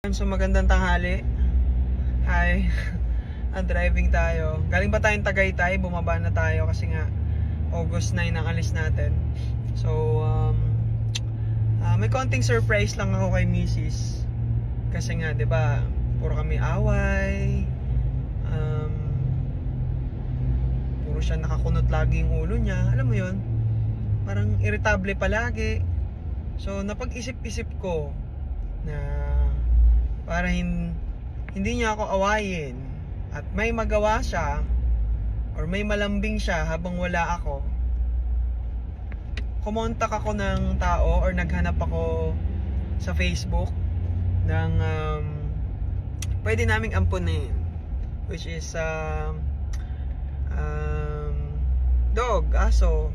So magandang tanghali. Hi. Driving tayo. Galing pa tayong Tagaytay, bumaba na tayo kasi nga August 9 ang alis natin. So may konting surprise lang ako kay Mrs. Kasi nga 'di ba, puro kami away. Puro siya nakakunot lagi yung ulo niya. Alam mo 'yon? Parang irritable palagi. So napag-isip-isip ko na para hindi niya ako awayin at may magawa siya or may malambing siya habang wala ako, kumontak ako ng tao or naghanap ako sa Facebook ng pwede naming ampunin, which is dog, aso,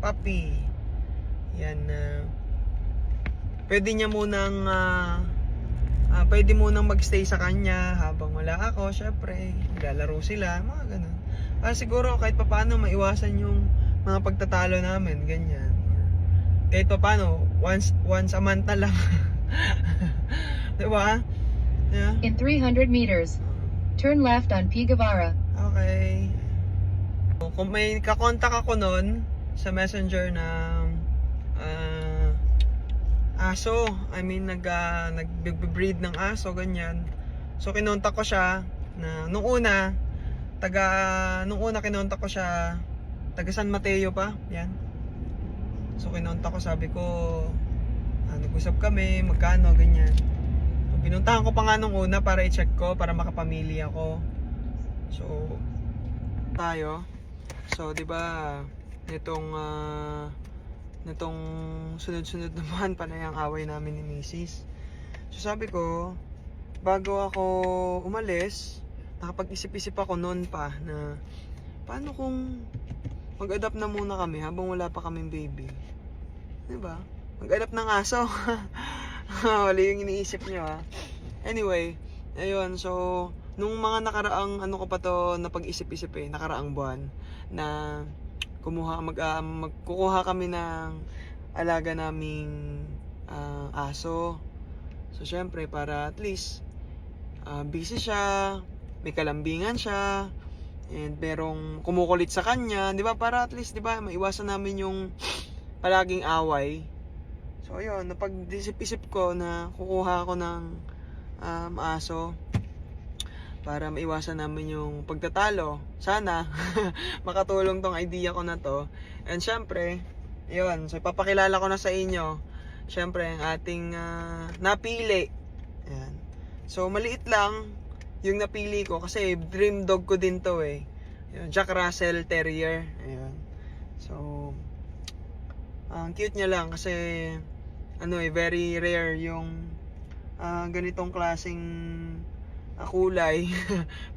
puppy. Yan, pwede niya munang pwede munang magstay sa kanya habang wala ako. Syempre, lalaro sila, mga ganun. Siguro kahit papaano maiwasan yung mga pagtatalo namin, ganyan. Kahit papaano, once a month na lang. Diba? Yeah. In 300 meters, turn left on P. Guevara. Okay. Kung may kakontak ako nun sa messenger na aso, nag-breed ng aso, ganyan. So kinontak ko siya na nung una kinontak ko siya taga San Mateo pa, yan. So kinontak ko, sabi ko nag-usap kami, magkano, ganyan. So, pinuntahan ko pa nga nung una para i-check ko, para makapamili ako. So tayo. So 'di ba, nitong sunod-sunod naman pa na yung away namin ni Mrs. So sabi ko, bago ako umalis, nakapag-isip-isip ako noon pa na paano kung mag-adapt na muna kami habang wala pa kaming baby. Diba? Mag-adapt ng aso. Wala yung iniisip nyo, ha. Anyway, ayun, so nung mga nakaraang ko pa to napag-isip-isip nakaraang buwan na magkukuha kami ng alaga naming aso. So syempre, para at least busy siya, may kalambingan siya, and merong kumukulit sa kanya, 'di ba? Para at least, 'di ba, maiwasan namin yung palaging away. So ayun, napag-isip-isip ko na kukuha ako ng aso para maiwasan namin yung pagtatalo. Sana makatulong tong idea ko na to. And syempre, yun, so ipapakilala ko na sa inyo, syempre, ang ating napili. Ayan. So maliit lang yung napili ko kasi dream dog ko din to Ayan, Jack Russell Terrier. Ayan. So ang cute niya lang kasi very rare yung ganitong klaseng kulay.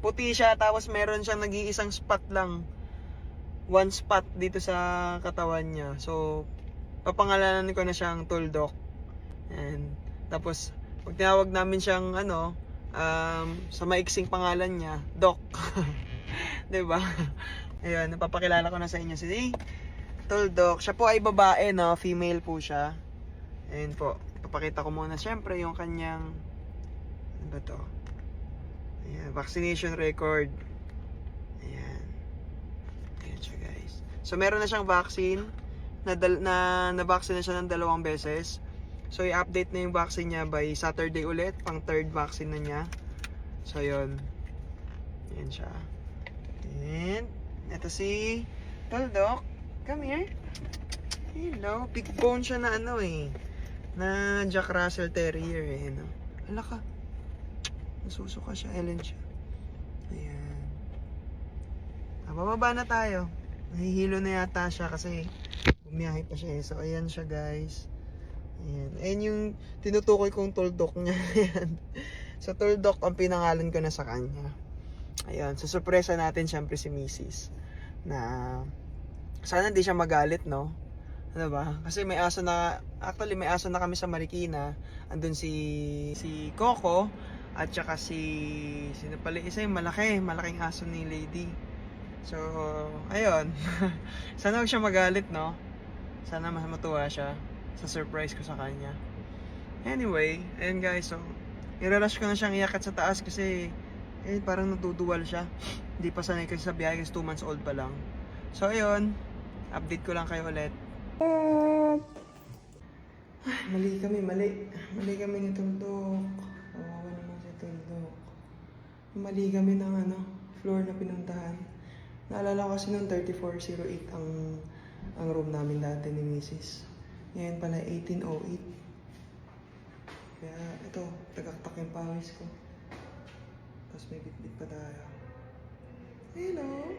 Puti siya, tapos meron siyang nag-iisang spot lang, one spot dito sa katawan niya. So papangalanan ko na siyang Tuldok. And tapos pag tinawag namin siyang sa maiksing pangalan niya, Doc. 'Di ba? Ayun, napapakilala ko na sa inyo si Tuldok. Siya po ay babae, no, female po siya. Ayun po, ipapakita ko muna syempre yung kanyang to? Ayan, vaccination record. Ayan. Ayan siya, guys. So meron na siyang vaccine, na-vaccine na siya ng 2 beses. So i-update na yung vaccine niya by Saturday ulit, pang 3rd vaccine na niya. So yun. Ayan siya. And ito si Tuldok. Come here. Hello. Big bone siya na na Jack Russell Terrier Hala ka. Nasusuka siya, Ellen siya. Ayan. Bababa na tayo. Nahihilo na yata siya kasi bumiyahe pa siya So ayan siya, guys. Ayan. Ayan yung tinutukoy kong Tuldok niya. Ayan. So Tuldok ang pinangalan ko na sa kanya. Ayan. So surpresa natin syempre si Mrs. Na sana hindi siya magalit, no? Ano ba? Kasi may aso na kami sa Marikina. Andun si Coco at saka sino pala isa yung malaking aso ni Lady. So ayun. Sana huwag siya magalit, no? Sana matuwa siya sa surprise ko sa kanya. Anyway, ayun guys, so Nirarush ko na siyang iakyat sa taas kasi parang natuduwal siya. Hindi pa sanay kasi sa biyahe kasi 2 months old pa lang. So ayun, update ko lang kayo ulit. Mali kami. Mali kami ni Tuldok. Kawawa naman si Tuldok. Mali kami ng floor na pinuntahan. Naalala ko kasi noong 3408 ang room namin dati ni Mrs. Ngayon pala 1808. Kaya ito, tagaktak yung pawis ko. Tapos may bitbit pa tayo. Hello!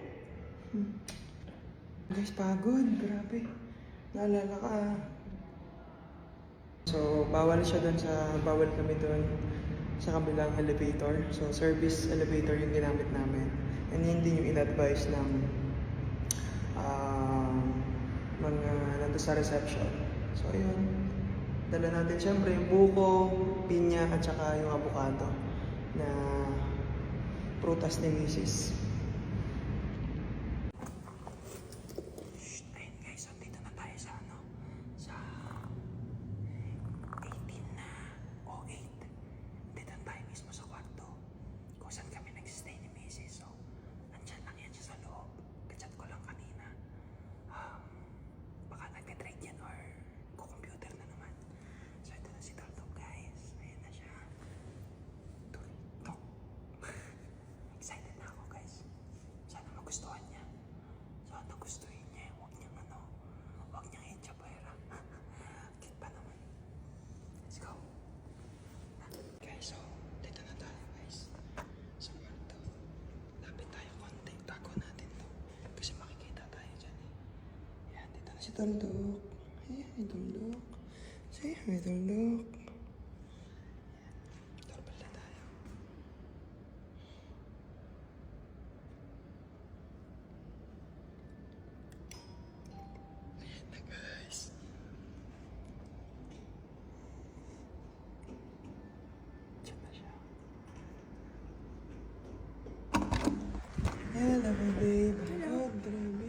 Guys, pagod. Grabe. Naalala ka. So, bawal kami doon sa kabilang elevator. So, service elevator yung ginamit namin. And yun din yung in-advise ng mga nandun sa reception. So, ayun. Dala natin syempre yung buko, pinya, at saka yung avocado na prutas ni Mrs. Ayun guys, so dito na tayo sa sa 1808. Dito na tayo mismo sa kwarto kung saan kami nagsistay ni Mrs. So, andyan lang yan siya sa loob. Kachat ko lang kanina. Baka nagtitrade yan or kukomputer na naman. So, ito na si Tuldok guys. Ayan na siya. Tuldok. Excited na ako guys. Sana magustuhan niya. Sana gustuhin niya. Huwag niyang hitchapuera. Cute pa naman. Let's go. Guys, so, dito na tayo guys. Sa kwarto. Lapit tayo konti. Tago natin to. Kasi makikita tayo dyan eh. Ayan, dito na si Tuldok. Hey, hi Tuldok. Say hi Tuldok. Doorbell na tayo. Ayan na guys. Diyan na siya. Hello my babe. Hello. Grabe.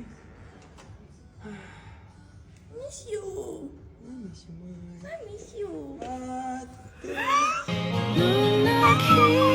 Miss you. Miss you, man. I miss you. Ate. You're not here.